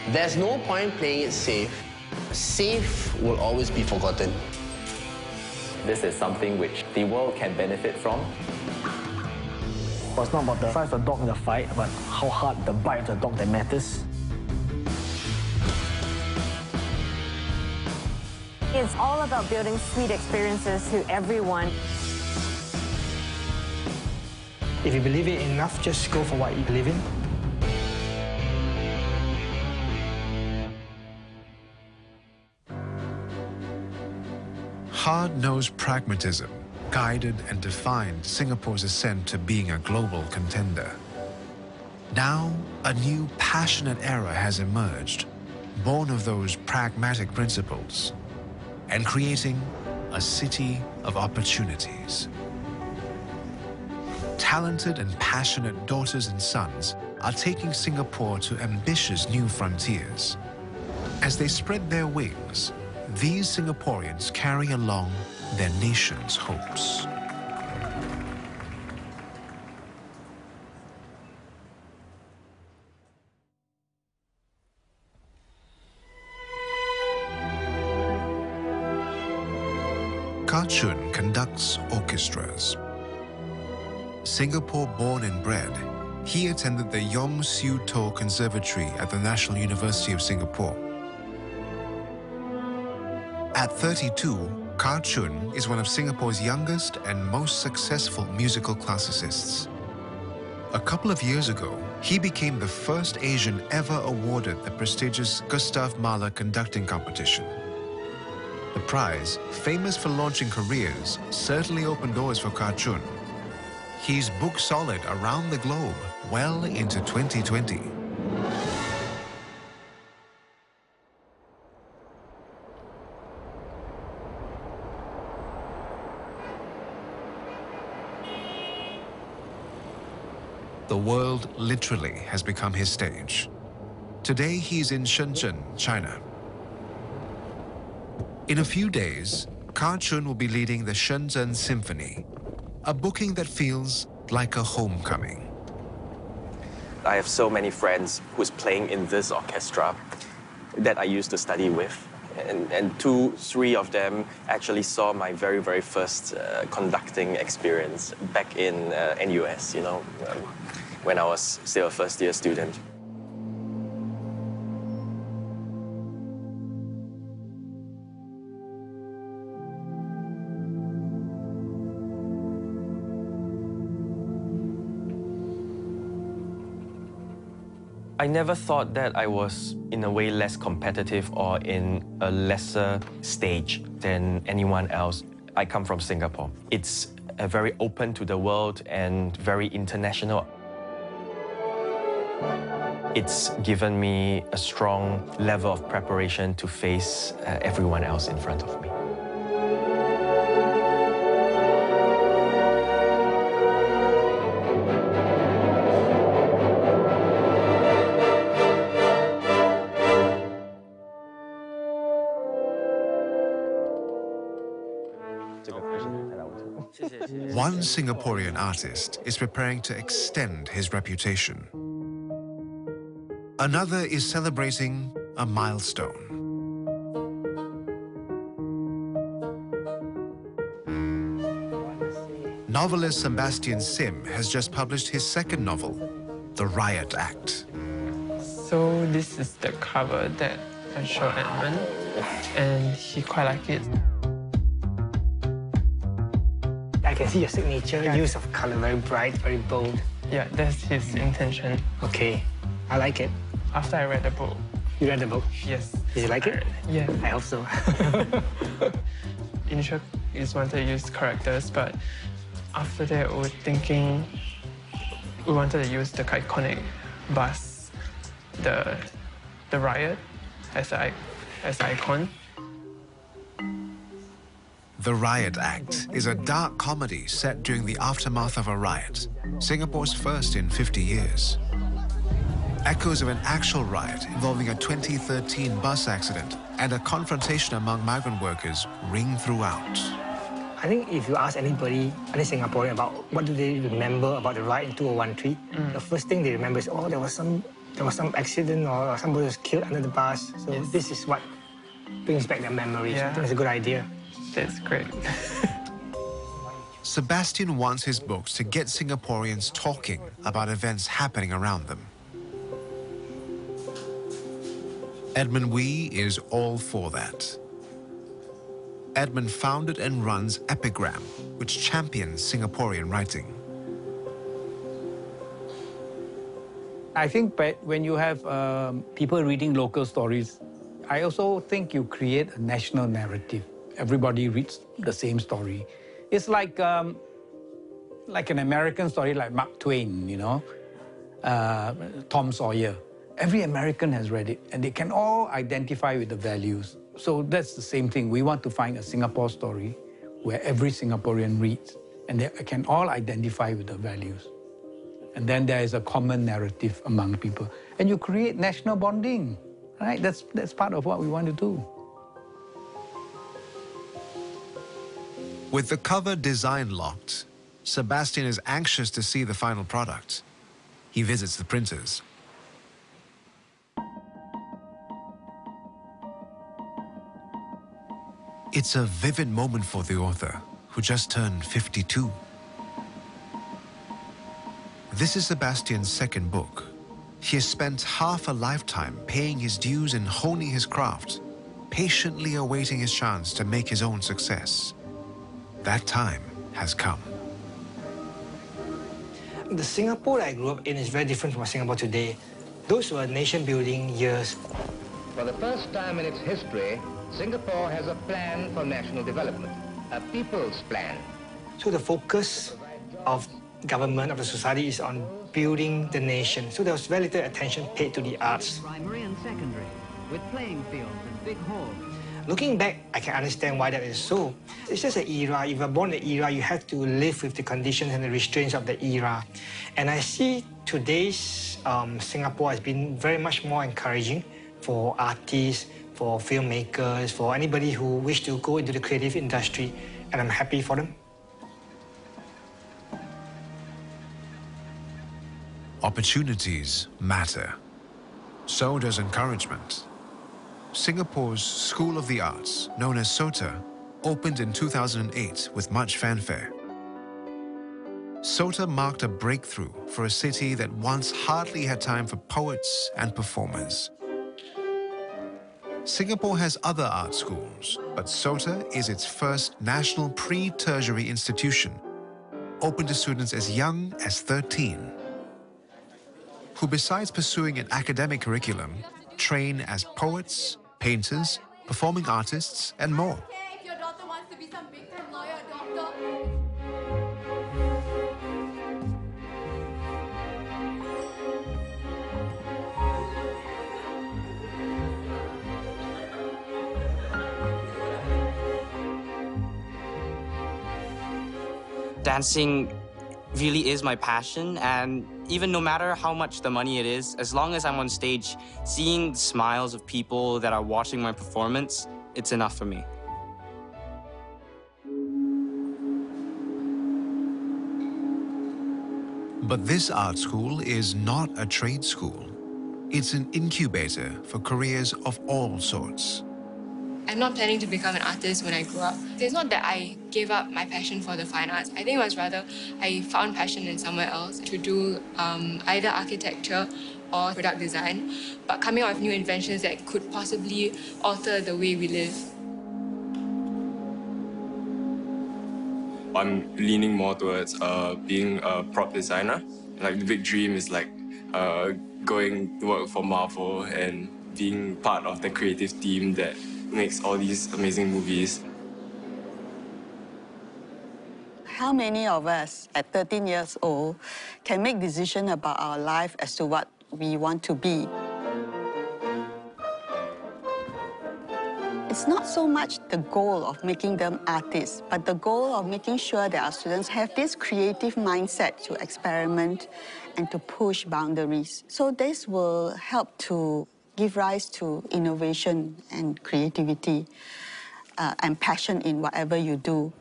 There's no point playing it safe. Safe will always be forgotten. This is something which the world can benefit from. It's not about the size of the dog in the fight, but how hard the bite of the dog that matters. It's all about building sweet experiences to everyone. If you believe it enough, just go for what you believe in. Hard-nosed pragmatism guided and defined Singapore's ascent to being a global contender. Now, a new passionate era has emerged, born of those pragmatic principles, and creating a city of opportunities. Talented and passionate daughters and sons are taking Singapore to ambitious new frontiers. As they spread their wings, these Singaporeans carry along their nation's hopes. Kah Chun conducts orchestras. Singapore-born and bred, he attended the Yong Siu To Conservatory at the National University of Singapore. At 32, Kah Chun is one of Singapore's youngest and most successful musical classicists. A couple of years ago, he became the first Asian ever awarded the prestigious Gustav Mahler conducting competition. The prize, famous for launching careers, certainly opened doors for Kah Chun. He's book solid around the globe, well into 2020. The world literally has become his stage. Today he's in Shenzhen, China. In a few days, Kah Chun will be leading the Shenzhen Symphony, a booking that feels like a homecoming. I have so many friends who's playing in this orchestra that I used to study with. And 2, 3 of them actually saw my very, very first conducting experience back in NUS, when I was still a first-year student. I never thought that I was, in a way, less competitive or in a lesser stage than anyone else. I come from Singapore. It's very open to the world and very international. It's given me a strong level of preparation to face everyone else in front of me. One Singaporean artist is preparing to extend his reputation. Another is celebrating a milestone. Novelist Sebastian Sim has just published his second novel, The Riot Act. So this is the cover that I showed Edmund, and he quite liked it. I can see your signature, use of color, very bright, very bold. Yeah, that's his intention. Okay, I like it. After I read the book. You read the book? Yes. Did you like it? Yeah. I hope so. Initially, we just wanted to use characters, but after that, we were thinking we wanted to use the iconic bus, the riot, as icon. The Riot Act is a dark comedy set during the aftermath of a riot, Singapore's first in 50 years. Echoes of an actual riot involving a 2013 bus accident and a confrontation among migrant workers ring throughout. I think if you ask anybody, any Singaporean, about what do they remember about the riot in 2013, the first thing they remember is, oh, there was some accident or somebody was killed under the bus. So this is what brings back their memories. I think it's a good idea. That's great. Sebastian wants his books to get Singaporeans talking about events happening around them. Edmund Wee is all for that. Edmund founded and runs Epigram, which champions Singaporean writing. I think when you have people reading local stories, I also think you create a national narrative. Everybody reads the same story. It's like an American story like Mark Twain, you know, Tom Sawyer. Every American has read it, and they can all identify with the values. So that's the same thing. We want to find a Singapore story where every Singaporean reads, and they can all identify with the values. And then there is a common narrative among people. And you create national bonding, right? That's part of what we want to do. With the cover design locked, Sebastian is anxious to see the final product. He visits the printers. It's a vivid moment for the author, who just turned 52. This is Sebastian's second book. He has spent half a lifetime paying his dues and honing his craft, patiently awaiting his chance to make his own success. That time has come. The Singapore I grew up in is very different from Singapore today. Those were nation-building years. For the first time in its history, Singapore has a plan for national development, a people's plan. So the focus of government, of the society, is on building the nation. So there was very little attention paid to the arts. Primary and secondary, with playing fields and big halls. Looking back, I can understand why that is so. It's just an era. If you're born in an era, you have to live with the conditions and the restraints of the era. And I see today's Singapore has been very much more encouraging for artists, for filmmakers, for anybody who wish to go into the creative industry, and I'm happy for them. Opportunities matter. So does encouragement. Singapore's School of the Arts, known as SOTA, opened in 2008 with much fanfare. SOTA marked a breakthrough for a city that once hardly had time for poets and performers. Singapore has other art schools, but SOTA is its first national pre-tertiary institution, open to students as young as 13, who besides pursuing an academic curriculum, train as poets, painters, performing artists, and more. If your daughter wants to be some big-time lawyer or doctor. Dancing really is my passion, and even no matter how much the money it is, as long as I'm on stage, seeing the smiles of people that are watching my performance, it's enough for me. But this art school is not a trade school. It's an incubator for careers of all sorts. I'm not planning to become an artist when I grow up. It's not that I gave up my passion for the fine arts. I think it was rather I found passion in somewhere else to do either architecture or product design, but coming out with new inventions that could possibly alter the way we live. I'm leaning more towards being a prop designer. Like the big dream is like going to work for Marvel and being part of the creative team that makes all these amazing movies. How many of us at 13 years old can make decisions about our life as to what we want to be? It's not so much the goal of making them artists, but the goal of making sure that our students have this creative mindset to experiment and to push boundaries. So this will help to give rise to innovation and creativity and passion in whatever you do.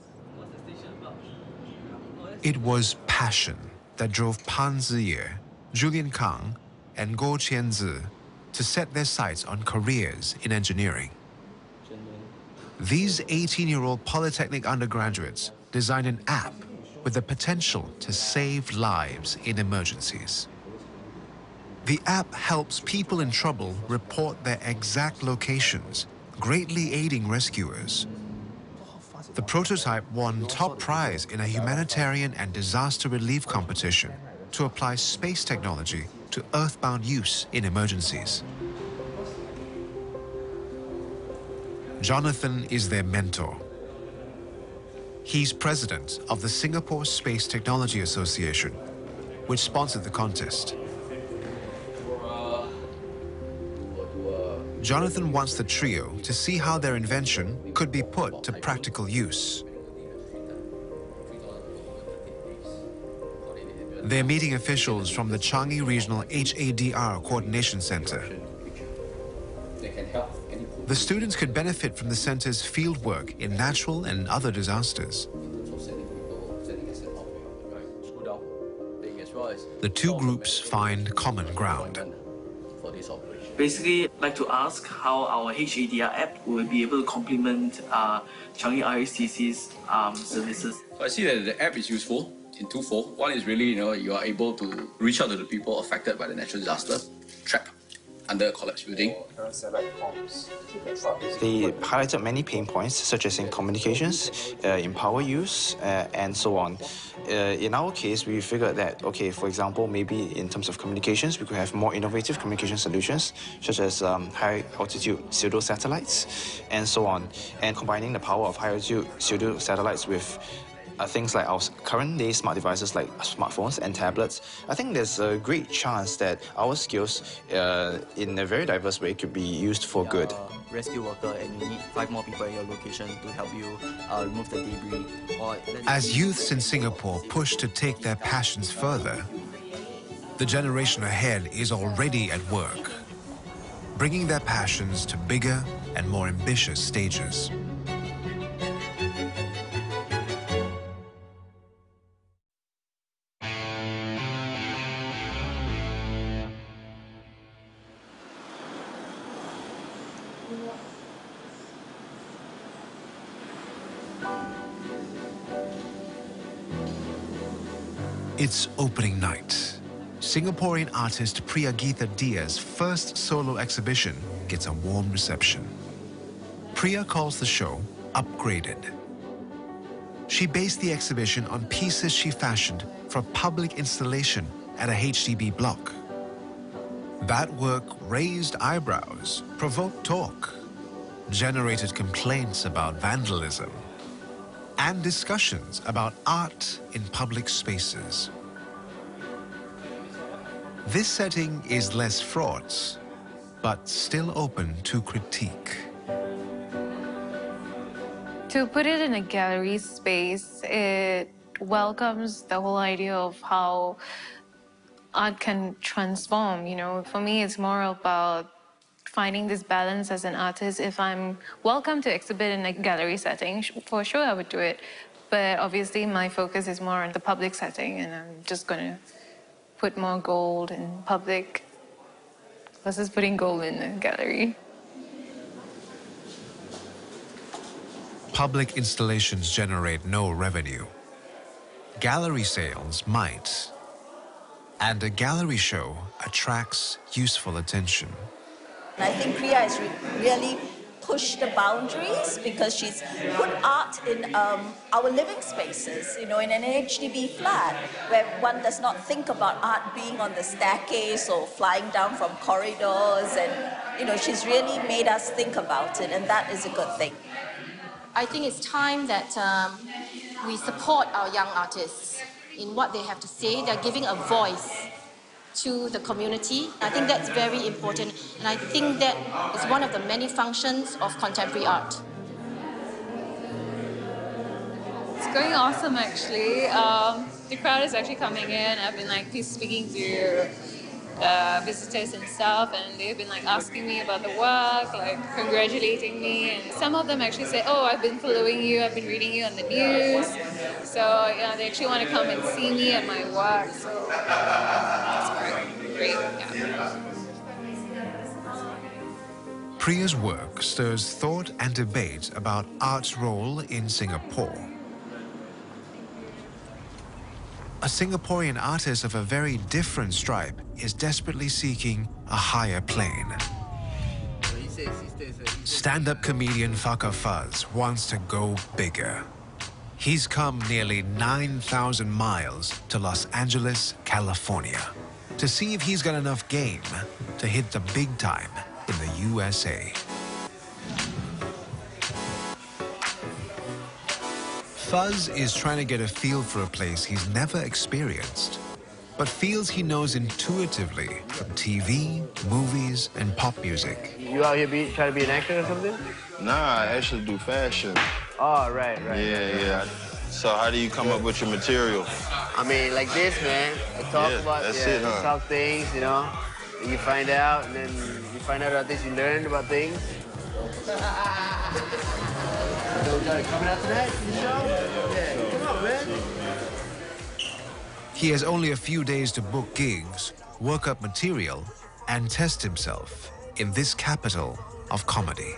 It was passion that drove Pan Ziye, Julian Kang, and Guo Qianzi to set their sights on careers in engineering. These 18-year-old Polytechnic undergraduates designed an app with the potential to save lives in emergencies. The app helps people in trouble report their exact locations, greatly aiding rescuers. The prototype won top prize in a humanitarian and disaster relief competition to apply space technology to earthbound use in emergencies. Jonathan is their mentor. He's president of the Singapore Space Technology Association, which sponsored the contest. Jonathan wants the trio to see how their invention could be put to practical use. They're meeting officials from the Changi Regional HADR Coordination Center. The students could benefit from the center's fieldwork in natural and other disasters. The two groups find common ground. Basically, I'd like to ask how our HADR app will be able to complement Changi RSTC's services. So I see that the app is useful in twofold. One is really, you are able to reach out to the people affected by the natural disaster, trapped under a collapsed building. They highlighted many pain points, such as in communications, in power use, and so on. In our case, we figured that, okay, for example, maybe in terms of communications, we could have more innovative communication solutions, such as high-altitude pseudo-satellites, and so on. And combining the power of high-altitude pseudo-satellites with things like our current-day smart devices like smartphones and tablets, I think there's a great chance that our skills, in a very diverse way, could be used for good. Rescue worker and you need 5 more people in your location to help you remove the debris. As youths in Singapore push to take their passions further, the generation ahead is already at work, bringing their passions to bigger and more ambitious stages. It's opening night. Singaporean artist Priyagita Dia's first solo exhibition gets a warm reception. Priya calls the show Upgraded. She based the exhibition on pieces she fashioned for public installation at a HDB block. That work raised eyebrows, provoked talk, generated complaints about vandalism, and discussions about art in public spaces. This setting is less fraught, but still open to critique. To put it in a gallery space, it welcomes the whole idea of how art can transform. For me, it's more about finding this balance as an artist. If I'm welcome to exhibit in a gallery setting, for sure I would do it. But obviously my focus is more on the public setting, and I'm just gonna put more gold in public versus putting gold in a gallery. Public installations generate no revenue. Gallery sales might. And a gallery show attracts useful attention. I think Priya has really pushed the boundaries because she's put art in our living spaces, in an HDB flat where one does not think about art being on the staircase or flying down from corridors, and she's really made us think about it, and that is a good thing. I think it's time that we support our young artists in what they have to say. They're giving a voice to the community. I think that's very important, and I think that is one of the many functions of contemporary art. It's going awesome, actually. The crowd is actually coming in. I've been speaking to visitors and stuff, and they've been like asking me about the work, like congratulating me, and some of them actually say, "Oh, I've been following you, I've been reading you on the news." So yeah, they actually want to come and see me and my work. So that's great. Yeah. Priya's work stirs thought and debate about art's role in Singapore. A Singaporean artist of a very different stripe is desperately seeking a higher plane. Stand-up comedian Faka Fuzz wants to go bigger. He's come nearly 9,000 miles to Los Angeles, California, to see if he's got enough game to hit the big time in the USA. Fuzz is trying to get a feel for a place he's never experienced, but feels he knows intuitively from TV, movies, and pop music. You out here trying to be an actor or something? Nah, I actually do fashion. Oh, right. Yeah. So how do you come up with your material? I mean, like this, man. I talk talk things, you know. And you find out, and then you find out about things, you learn about things. Coming out tonight for the show? Yeah, come on, man. He has only a few days to book gigs, work up material, and test himself in this capital of comedy.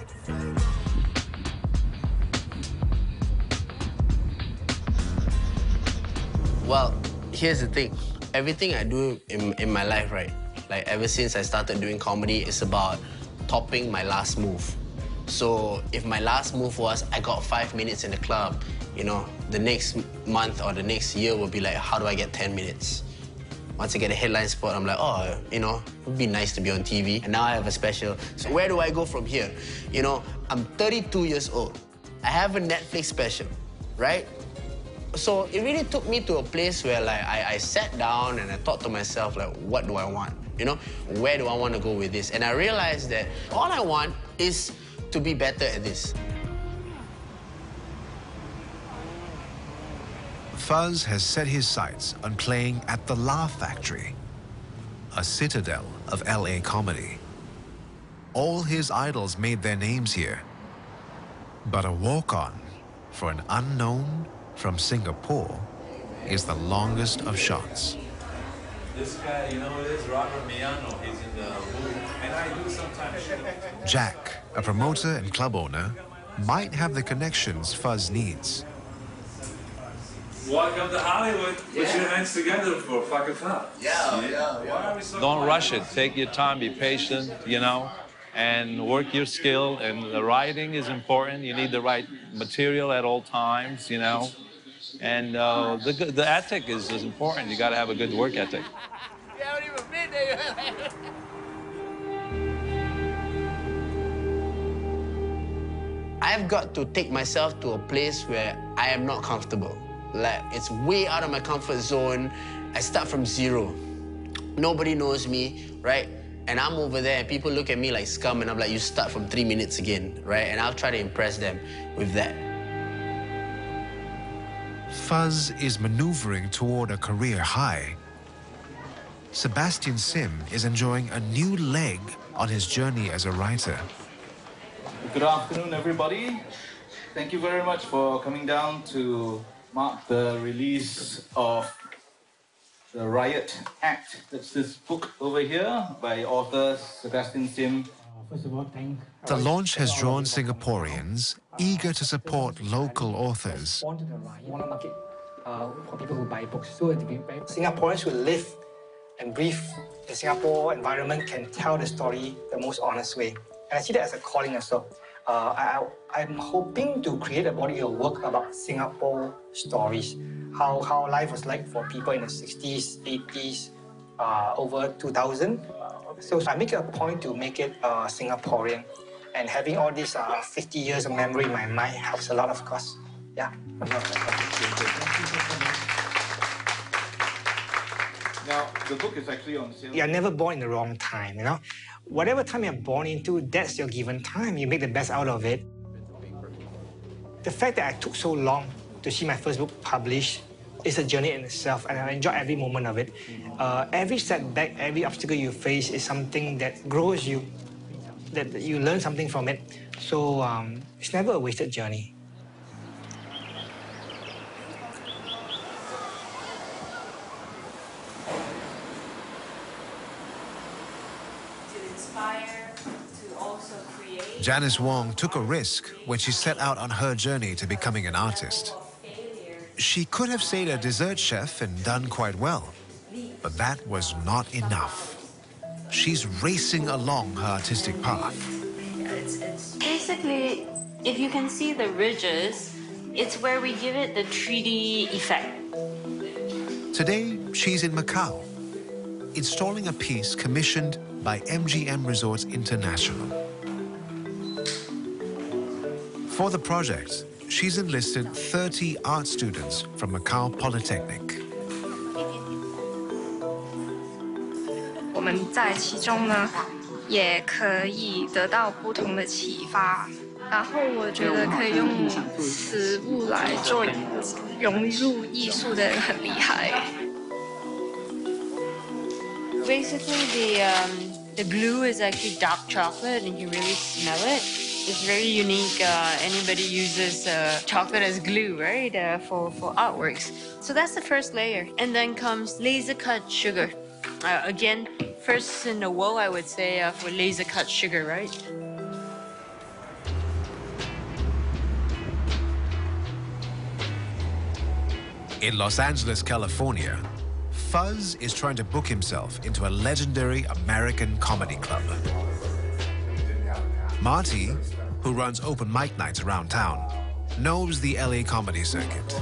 Well, here's the thing. Everything I do in my life, right? Like, ever since I started doing comedy, it's about topping my last move. So if my last move was I got 5 minutes in the club, you know, the next month or the next year will be like, how do I get 10 minutes? Once I get a headline spot, I'm like, oh, you know, it would be nice to be on TV. And now I have a special. So where do I go from here? You know, I'm 32 years old. I have a Netflix special, right? So it really took me to a place where like I sat down and I thought to myself, like, what do I want? You know, where do I want to go with this? And I realized that all I want is to be better at this. Fuzz has set his sights on playing at the Laugh Factory, a citadel of LA comedy. All his idols made their names here, but a walk-on for an unknown from Singapore is the longest of shots. This guy, you know who it is? Robert Miano. He's in the booth. And I do sometimes. Jack, a promoter and club owner, might have the connections Fuzz needs. Welcome to Hollywood. Put your hands together for fucking fun. Yeah. Don't rush it. Take your time. Be patient, you know, and work your skill. And the writing is important. You need the right material at all times, you know. And the ethic is important. You got to have a good work ethic. I've got to take myself to a place where I am not comfortable. Like, it's way out of my comfort zone. I start from zero. Nobody knows me, right? And I'm over there, and people look at me like scum, and I'm like, you start from 3 minutes again, right? And I'll try to impress them with that. Fuzz is maneuvering toward a career high. Sebastian Sim is enjoying a new leg on his journey as a writer. Good afternoon, everybody. Thank you very much for coming down to mark the release of The Riot Act. That's this book over here by author Sebastian Sim. First of all, The launch has drawn Singaporeans eager to support local authors. Want to market for people who buy books. So Singaporeans who live and breathe the Singapore environment can tell the story the most honest way. And I see that as a calling as well. I'm hoping to create a body of work about Singapore stories, how life was like for people in the 60s, 80s, over 2000. So I make it a point to make it Singaporean. And having all these 50 years of memory in my mind helps a lot, of course. Yeah. Now, the book is actually on sale. You're never born in the wrong time, you know? Whatever time you're born into, that's your given time. You make the best out of it. The fact that I took so long to see my first book published it's a journey in itself, and I enjoy every moment of it. Every setback, every obstacle you face is something that grows you, that you learn something from it. So it's never a wasted journey. Janice Wong took a risk when she set out on her journey to becoming an artist. She could have stayed a dessert chef and done quite well, but that was not enough. She's racing along her artistic path. Basically, if you can see the ridges, it's where we give it the 3D effect. Today, she's in Macau, installing a piece commissioned by MGM Resorts International. For the project, she's enlisted 30 art students from Macau Polytechnic. 我们在其中呢，也可以得到不同的启发。然后我觉得可以用食物来做融入艺术的人很厉害。Basically, the glue is actually dark chocolate, and you can really smell it. It's very unique. Anybody uses chocolate as glue, right, for artworks. So that's the first layer. And then comes laser cut sugar. Again, first in the world, I would say, for laser cut sugar, right? In Los Angeles, California, Fuzz is trying to book himself into a legendary American comedy club. Marty, who runs open mic nights around town, knows the LA comedy circuit.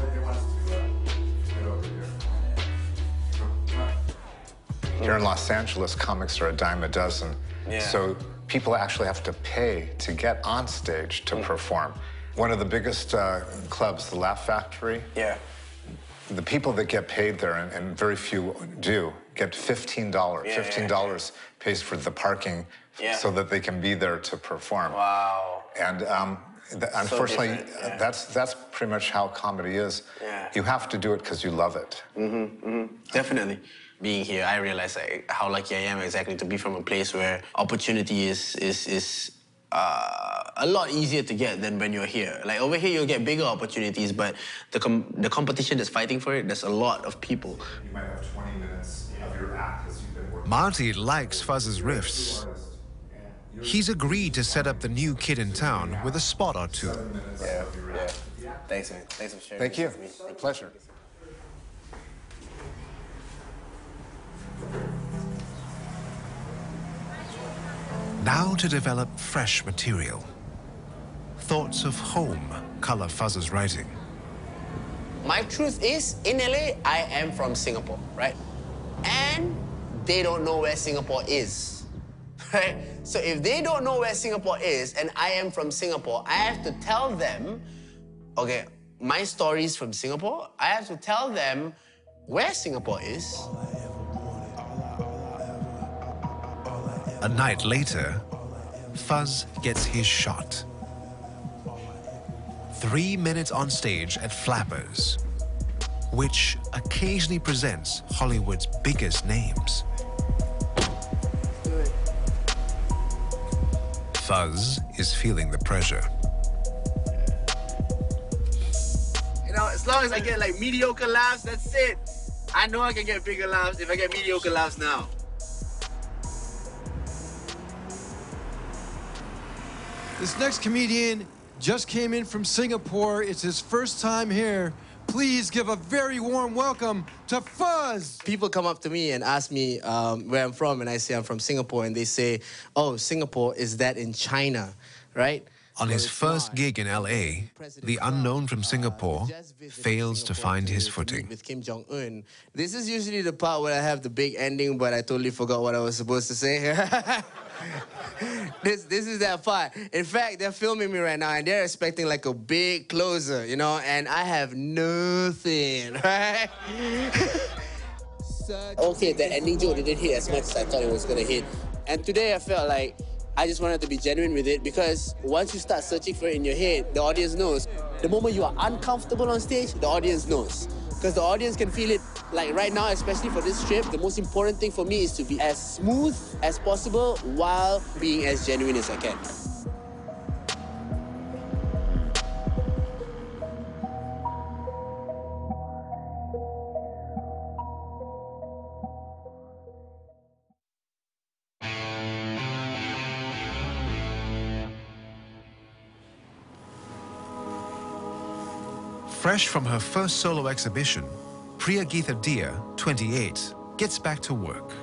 Here in Los Angeles, comics are a dime a dozen. Yeah. So people actually have to pay to get on stage to perform. One of the biggest clubs, the Laugh Factory. Yeah. The people that get paid there, and very few do, get $15. $15 pays for the parking so that they can be there to perform. Wow. And unfortunately, that's pretty much how comedy is. Yeah. You have to do it because you love it. Definitely. Being here, I realize how lucky I am exactly to be from a place where opportunity is a lot easier to get than when you're here. Like over here, you'll get bigger opportunities, but the competition that's fighting for it, there's a lot of people. You might have 20 minutes of your act because you've been working. Marty likes Fuzz's riffs. He's agreed to set up the new kid in town with a spot or two. Yeah. Thanks, man. Thanks for sharing. Thank you. This with me. Pleasure. Now to develop fresh material. Thoughts of home color Fuzz's writing. My truth is, in LA, I am from Singapore, right? And they don't know where Singapore is, right? So if they don't know where Singapore is and I am from Singapore, I have to tell them, okay, my story is from Singapore. I have to tell them where Singapore is. A night later, Fuzz gets his shot. 3 minutes on stage at Flappers, which occasionally presents Hollywood's biggest names. Fuzz is feeling the pressure. You know, as long as I get like mediocre laughs, that's it. I know I can get bigger laughs if I get mediocre laughs now. This next comedian just came in from Singapore. It's his first time here. Please give a very warm welcome to Fuzz. People come up to me and ask me where I'm from, and I say I'm from Singapore, and they say, oh, Singapore, is that in China, right? On his first gig in LA, the unknown from Singapore fails to find his footing. With Kim Jong-un. This is usually the part where I have the big ending, but I totally forgot what I was supposed to say. This is that part. In fact, they're filming me right now, and they're expecting like a big closer, you know, and I have nothing, right? Okay, the ending joke didn't hit as much as I thought it was gonna hit. And today I felt like I just wanted to be genuine with it, because once you start searching for it in your head, the audience knows. The moment you are uncomfortable on stage, the audience knows. because the audience can feel it. Like right now, especially for this trip, the most important thing for me is to be as smooth as possible while being as genuine as I can. Fresh from her first solo exhibition, Priya Geetha Dia, 28, gets back to work.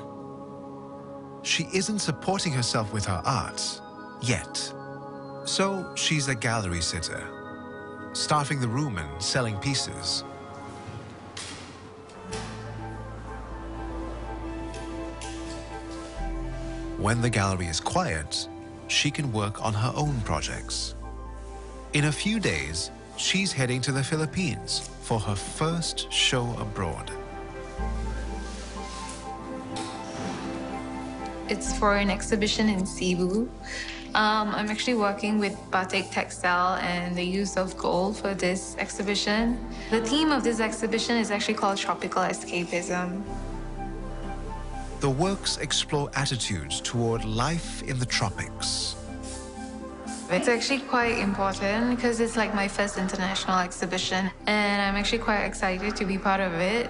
She isn't supporting herself with her art yet. So she's a gallery sitter, staffing the room and selling pieces. When the gallery is quiet, she can work on her own projects. In a few days, she's heading to the Philippines for her first show abroad. It's for an exhibition in Cebu. I'm actually working with Batik Textile and the use of gold for this exhibition. The theme of this exhibition is actually called Tropical Escapism. The works explore attitudes toward life in the tropics. It's actually quite important because it's like my first international exhibition and I'm actually quite excited to be part of it.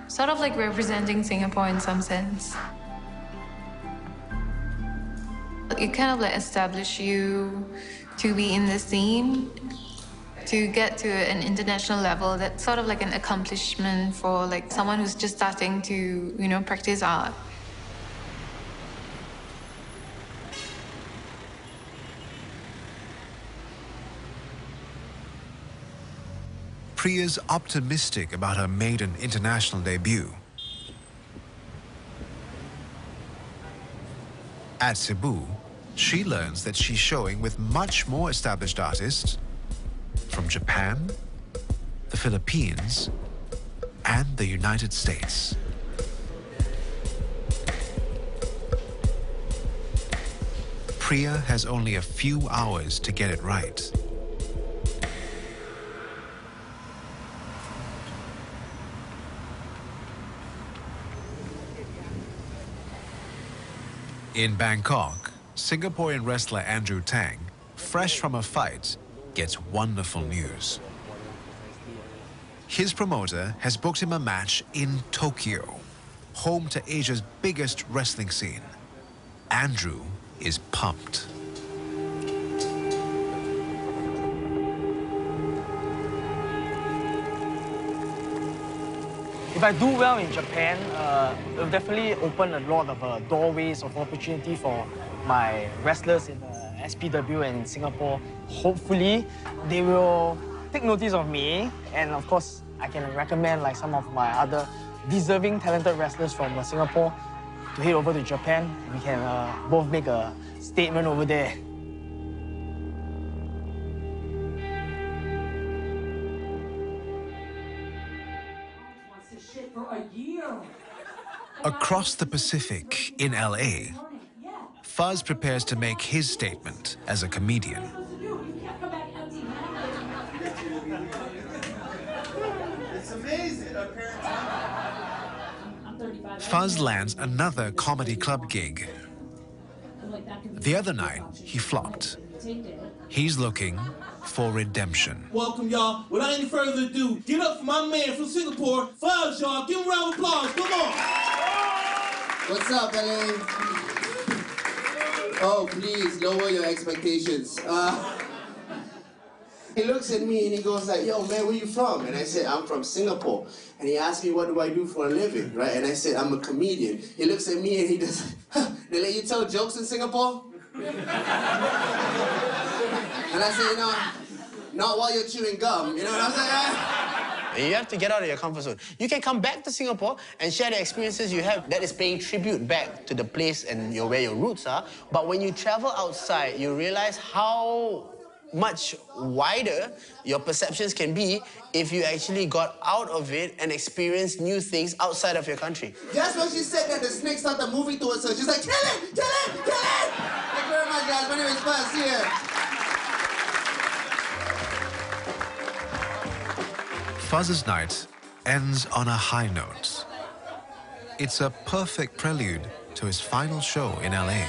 Sort of like representing Singapore in some sense. It kind of like establishes you to be in the scene, to get to an international level. That's sort of like an accomplishment for like someone who's just starting to, you know, practice art. Priya's optimistic about her maiden international debut. At Cebu, she learns that she's showing with much more established artists from Japan, the Philippines, and the United States. Priya has only a few hours to get it right. In Bangkok, Singaporean wrestler Andrew Tang, fresh from a fight, gets wonderful news. His promoter has booked him a match in Tokyo, home to Asia's biggest wrestling scene. Andrew is pumped. If I do well in Japan, it will definitely open a lot of doorways of opportunity for my wrestlers in SPW and in Singapore. Hopefully, they will take notice of me, and of course, I can recommend like some of my other deserving, talented wrestlers from Singapore to head over to Japan. We can both make a statement over there. Across the Pacific in LA, Fuzz prepares to make his statement as a comedian. Fuzz lands another comedy club gig. The other night, he flopped. He's looking for redemption. Welcome, y'all. Without any further ado, give it up for my man from Singapore, Fuzz, y'all. Give him a round of applause. Come on. What's up, LA? Oh, please, lower your expectations. He looks at me and he goes like, yo, man, where you from? And I said, I'm from Singapore. And he asked me, what do I do for a living, right? And I said, I'm a comedian. He looks at me and he does, they let you tell jokes in Singapore? And I said, no, not while you're chewing gum. You know what I'm saying? You have to get out of your comfort zone. You can come back to Singapore and share the experiences you have. That is paying tribute back to the place and where your roots are. But when you travel outside, you realize how much wider your perceptions can be if you actually got out of it and experienced new things outside of your country. Just when she said that, the snake started moving towards her. She's like, kill it, kill it, kill it! Thank you very much, guys. My name is Fuzz. See ya. Fuzz's night ends on a high note. It's a perfect prelude to his final show in LA.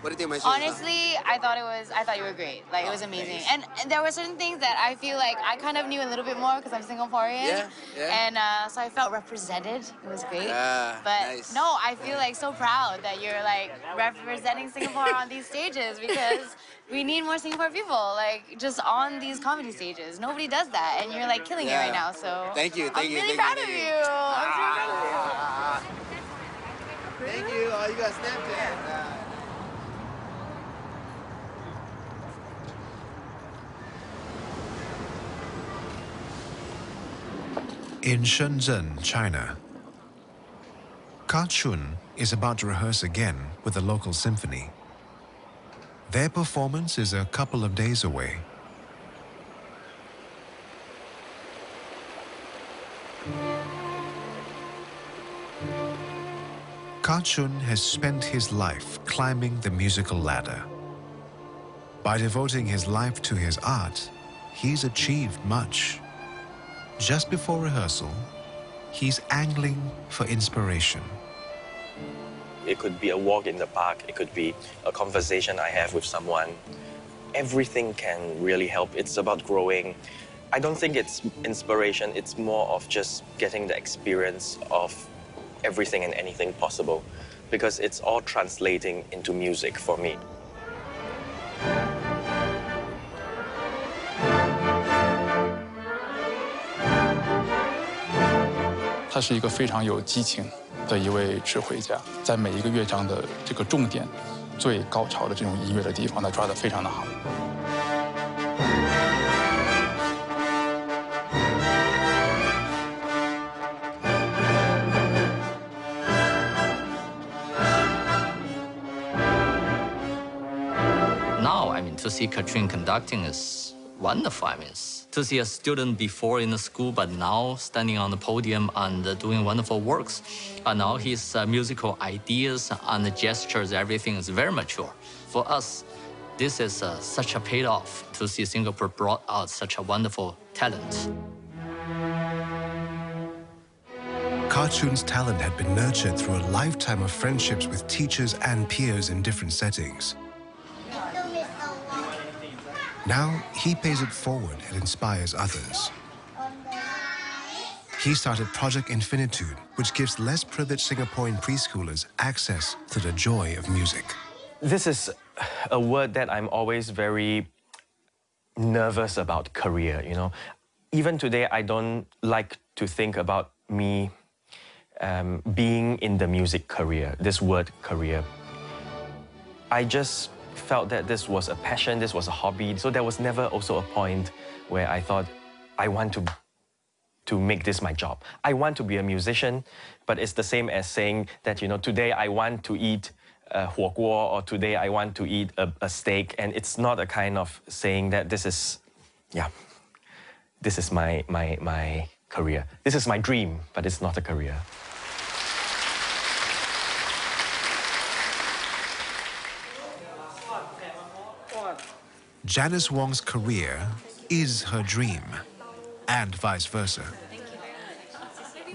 What do you think my show is? Honestly, I thought you were great. Like, it was amazing. And there were certain things that I feel like I kind of knew a little bit more because I'm Singaporean. Yeah, yeah. And so I felt represented. It was great. Yeah, but nice. no, I feel like so proud that you're like representing Singapore on these stages because we need more Singapore people, like just on these comedy stages. Nobody does that, and you're like killing it right now. So thank you. I'm really proud of you. I'm really proud of you. Thank you. Oh, you got Snapchat. In Shenzhen, China, Ka Chun is about to rehearse again with the local symphony. Their performance is a couple of days away. Ka Chun has spent his life climbing the musical ladder. By devoting his life to his art, he's achieved much. Just before rehearsal, he's angling for inspiration. It could be a walk in the park, it could be a conversation I have with someone. Everything can really help. It's about growing. I don't think it's inspiration, it's more of just getting the experience of everything and anything possible, because it's all translating into music for me. 他是一个非常有激情的一位指挥家，在每一个乐章的这个重点、最高潮的这种音乐的地方，他抓得非常的好。Now, I mean, to see Katrin conducting is wonderful. I mean, to see a student before in the school, but now standing on the podium and doing wonderful works. And now his musical ideas and the gestures, everything is very mature. For us, this is such a payoff to see Singapore brought out such a wonderful talent. Ka Chun's talent had been nurtured through a lifetime of friendships with teachers and peers in different settings. Now, he pays it forward and inspires others. He started Project Infinitude, which gives less privileged Singaporean preschoolers access to the joy of music. This is a word that I'm always very nervous about, career, you know. Even today, I don't like to think about me being in the music career, this word career. I just felt that this was a passion, this was a hobby, so there was never also a point where I thought, I want to make this my job. I want to be a musician, but it's the same as saying that, you know, today I want to eat huo guo, or today I want to eat a steak, and it's not a kind of saying that this is, yeah, this is my career. This is my dream, but it's not a career. Janice Wong's career is her dream, and vice versa.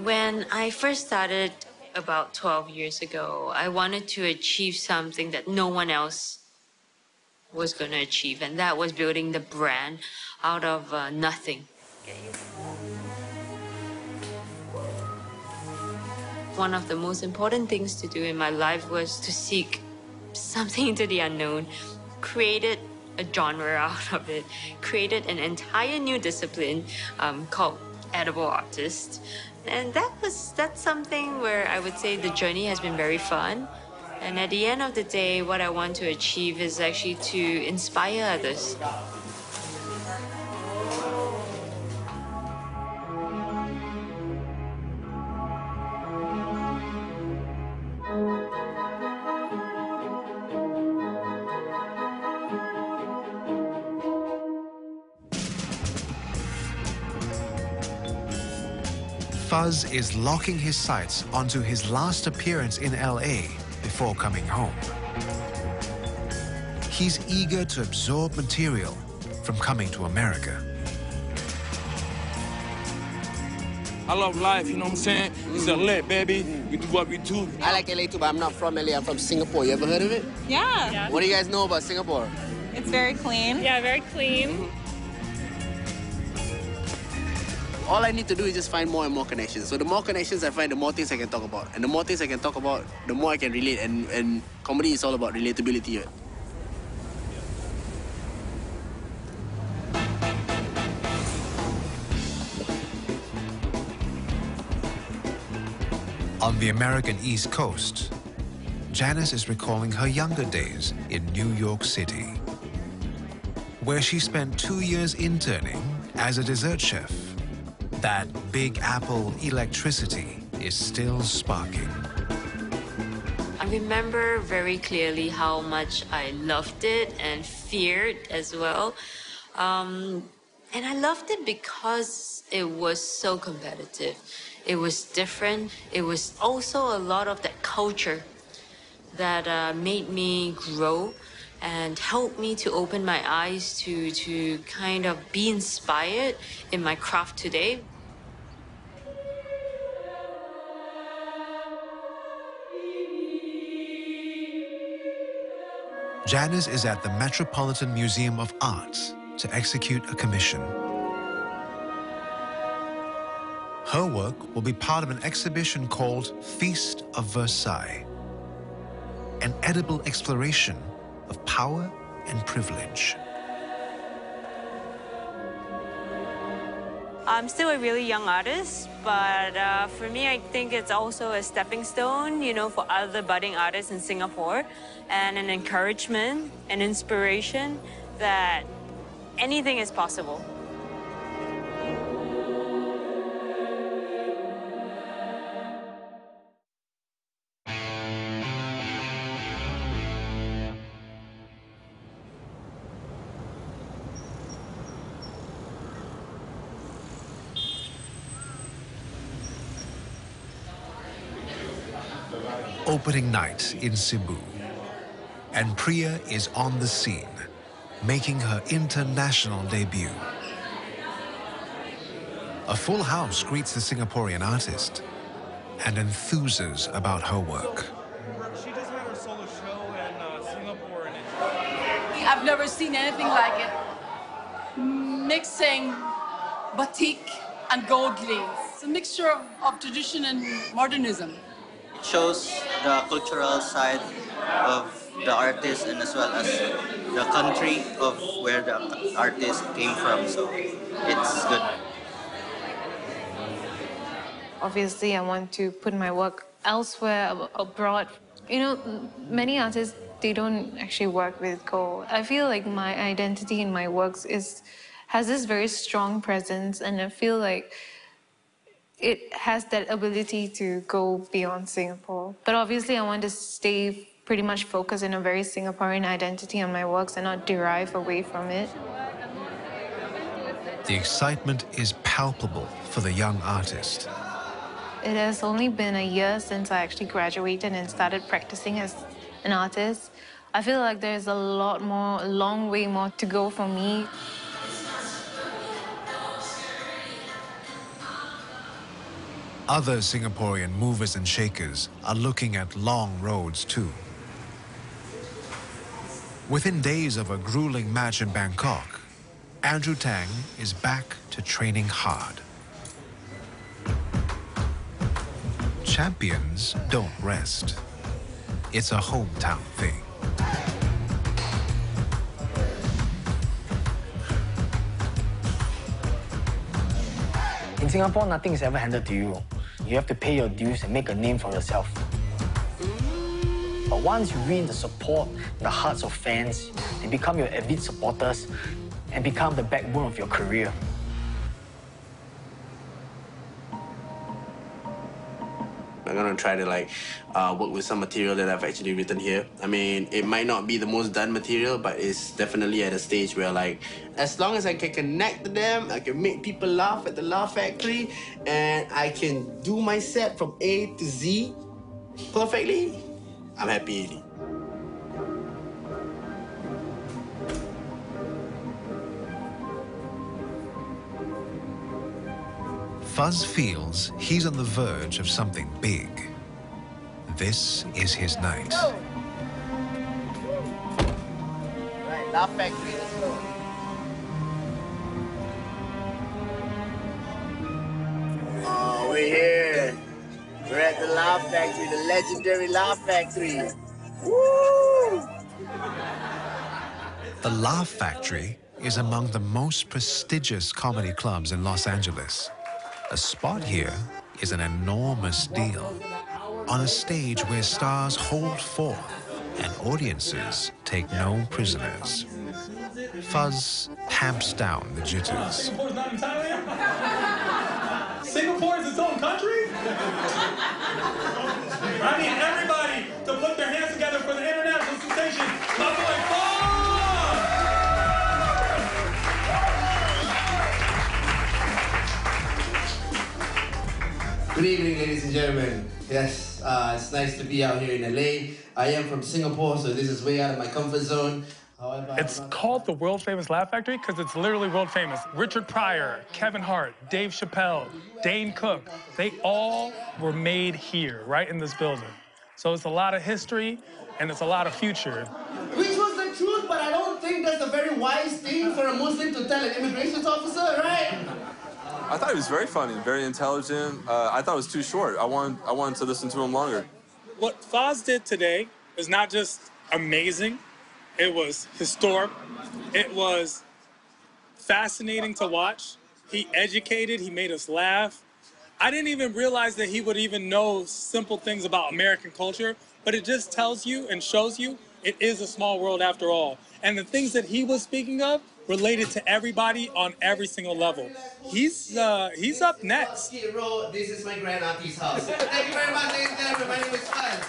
When I first started about 12 years ago, I wanted to achieve something that no one else was going to achieve, and that was building the brand out of nothing. One of the most important things to do in my life was to seek something into the unknown, created a genre out of it, created an entire new discipline called edible artist. And that's something where I would say the journey has been very fun. And at the end of the day, what I want to achieve is actually to inspire others. Fuzz is locking his sights onto his last appearance in LA before coming home. He's eager to absorb material from coming to America. I love life, you know what I'm saying? It's LA, baby. We do what we do. I like LA too, but I'm not from LA. I'm from Singapore. You ever heard of it? Yeah. What do you guys know about Singapore? It's very clean. Yeah, very clean. All I need to do is just find more and more connections. So the more connections I find, the more things I can talk about. And the more things I can talk about, the more I can relate. And comedy is all about relatability. Right? On the American East Coast, Janice is recalling her younger days in New York City, where she spent 2 years interning as a dessert chef. That Big Apple electricity is still sparking. I remember very clearly how much I loved it and feared as well. And I loved it because it was so competitive. It was different. It was also a lot of that culture that made me grow and helped me to open my eyes to kind of be inspired in my craft today. Janice is at the Metropolitan Museum of Art to execute a commission. Her work will be part of an exhibition called Feast of Versailles, an edible exploration of power and privilege. I'm still a really young artist, but for me, I think it's also a stepping stone, you know, for other budding artists in Singapore, and an encouragement and inspiration that anything is possible. Opening night in Cebu, and Priya is on the scene, making her international debut. A full house greets the Singaporean artist and enthuses about her work. She just had her solo show in Singapore. I've never seen anything like it. Mixing batik and gold leaf. It's a mixture of tradition and modernism. It shows the cultural side of the artist and as well as the country of where the artist came from, so it's good. Obviously, I want to put my work elsewhere, abroad. You know, many artists, they don't actually work with gold. I feel like my identity in my works has this very strong presence, and I feel like it has that ability to go beyond Singapore. But obviously, I want to stay pretty much focused in a very Singaporean identity on my works and not derive away from it. The excitement is palpable for the young artist. It has only been a year since I actually graduated and started practicing as an artist. I feel like there's a long way more to go for me. Other Singaporean movers and shakers are looking at long roads too. Within days of a grueling match in Bangkok, Andrew Tang is back to training hard. Champions don't rest. It's a hometown thing. In Singapore, nothing is ever handed to you. You have to pay your dues and make a name for yourself. But once you win the support, the hearts of fans, they become your avid supporters and become the backbone of your career. I'm gonna try to work with some material that I've actually written here. I mean, it might not be the most done material, but it's definitely at a stage where as long as I can connect to them, I can make people laugh at the Laugh Factory, and I can do my set from A to Z perfectly, I'm happy. Fuzz feels he's on the verge of something big. This is his night. Right, Laugh Factory, let's go. Oh, we're here. We're at the Laugh Factory, the legendary Laugh Factory. Woo! The Laugh Factory is among the most prestigious comedy clubs in Los Angeles. A spot here is an enormous deal. On a stage where stars hold forth and audiences take no prisoners. Fuzz tamps down the jitters. Singapore's not in Thailand? Singapore is its own country? I need everybody to put their hands together for the international sensation, my boy Fuzz! Good evening, ladies and gentlemen. Yes, it's nice to be out here in LA. I am from Singapore, so this is way out of my comfort zone. However, It's called the world famous Laugh Factory because it's literally world famous. Richard Pryor, Kevin Hart, Dave Chappelle, Dane Cook, they all were made here, right in this building. So it's a lot of history and it's a lot of future. Which was the truth, but I don't think that's a very wise thing for a Muslim to tell an immigration officer, right? I thought he was very funny, very intelligent. I thought it was too short. I wanted to listen to him longer. What Fozz did today was not just amazing, it was historic, it was fascinating to watch. He educated, he made us laugh. I didn't even realize that he would even know simple things about American culture, but it just tells you and shows you it is a small world after all. And the things that he was speaking of related to everybody on every single level. He's up next. This is my grand auntie's house. Thank you very much, ladies and gentlemen. My name is Fuzz.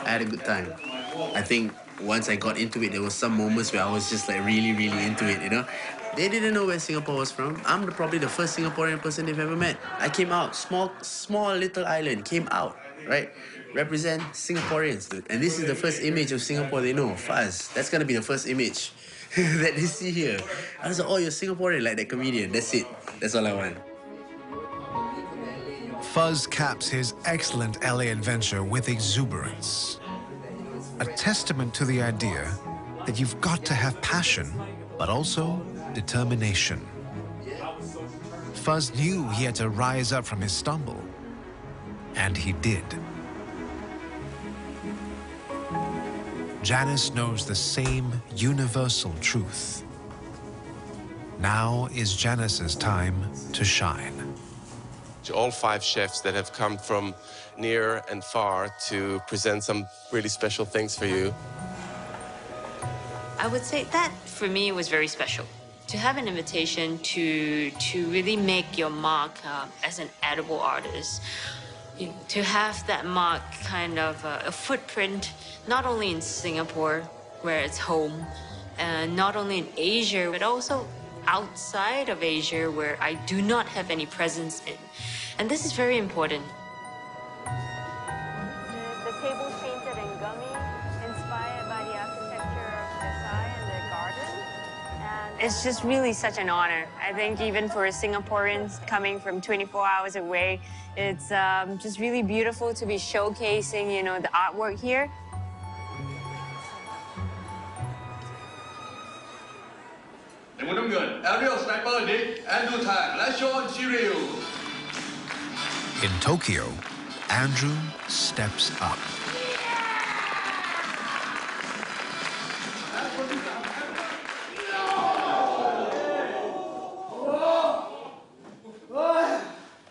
I had a good time. I think once I got into it, there was some moments where I was just like really, really into it, you know? They didn't know where Singapore was from. I'm probably the first Singaporean person they've ever met. I came out, small little island, came out, right? Represent Singaporeans, dude. And this is the first image of Singapore they know, Fuzz. That's gonna be the first image that they see here. I was like, oh, you're Singaporean, like that comedian. That's it. That's all I want. Fuzz caps his excellent LA adventure with exuberance. A testament to the idea that you've got to have passion, but also determination. Fuzz knew he had to rise up from his stumble, and he did. Janice knows the same universal truth. Now is Janice's time to shine. To all 5 chefs that have come from near and far to present some really special things for you. I would say that for me was very special. To have an invitation to really make your mark as an edible artist, to have that mark kind of a footprint, not only in Singapore, where it's home, and not only in Asia, but also outside of Asia, where I do not have any presence in. And this is very important. The table's painted in gummy, inspired by the architecture of Versailles and the garden. It's just really such an honor. I think even for Singaporeans coming from 24 hours away, it's just really beautiful to be showcasing, the artwork here. In Tokyo, Andrew steps up.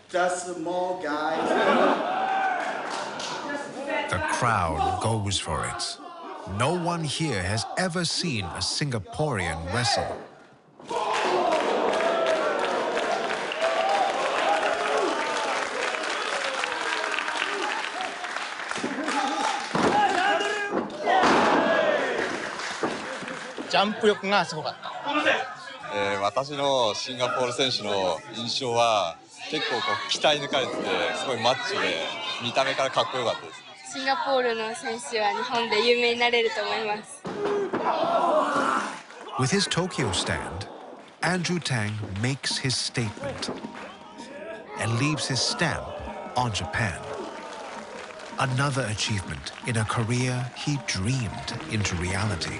Just a more guy. The crowd goes for it. No one here has ever seen a Singaporean wrestle. With his Tokyo stand, Andrew Tang makes his statement and leaves his stamp on Japan. Another achievement in a career he dreamed into reality.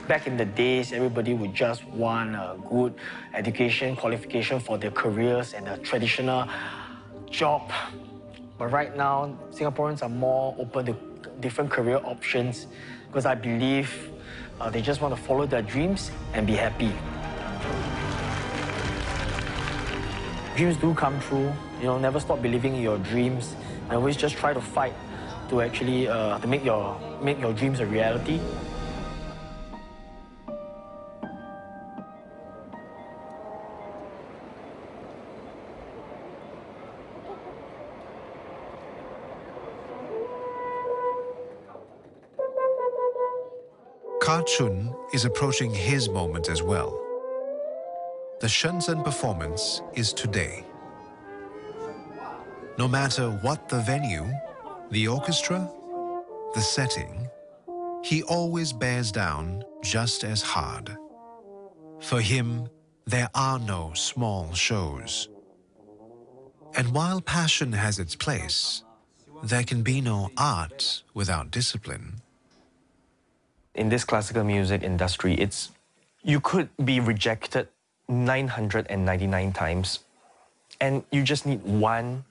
Back in the days, everybody would just want a good education, qualification for their careers and a traditional job. But right now, Singaporeans are more open to different career options because I believe they just want to follow their dreams and be happy. Dreams do come true. You know, never stop believing in your dreams. And always just try to fight to actually to make your dreams a reality. Ka Chun is approaching his moment as well. The Shenzhen performance is today. No matter what the venue, the orchestra, the setting, he always bears down just as hard. For him, there are no small shows. And while passion has its place, there can be no art without discipline. In this classical music industry, you could be rejected 999 times, and you just need one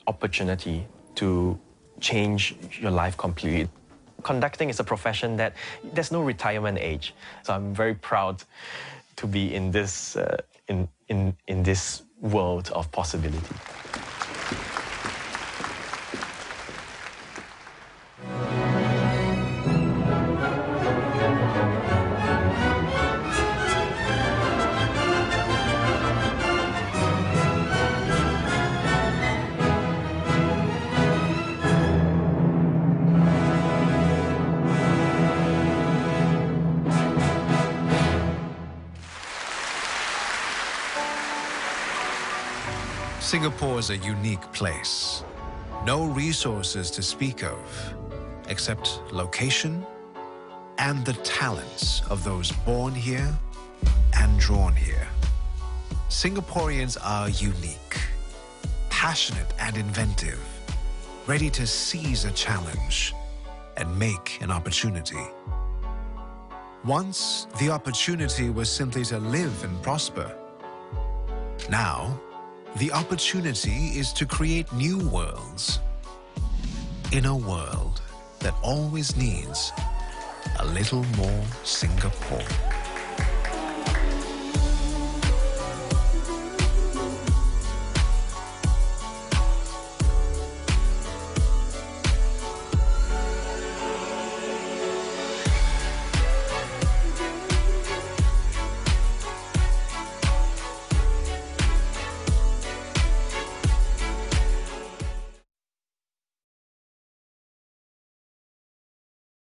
opportunity to change your life completely. Conducting is a profession that there's no retirement age, so I'm very proud to be in this in this world of possibility. Singapore is a unique place. No resources to speak of, except location and the talents of those born here and drawn here. Singaporeans are unique, passionate and inventive, ready to seize a challenge and make an opportunity. Once, the opportunity was simply to live and prosper. Now, the opportunity is to create new worlds in a world that always needs a little more Singapore.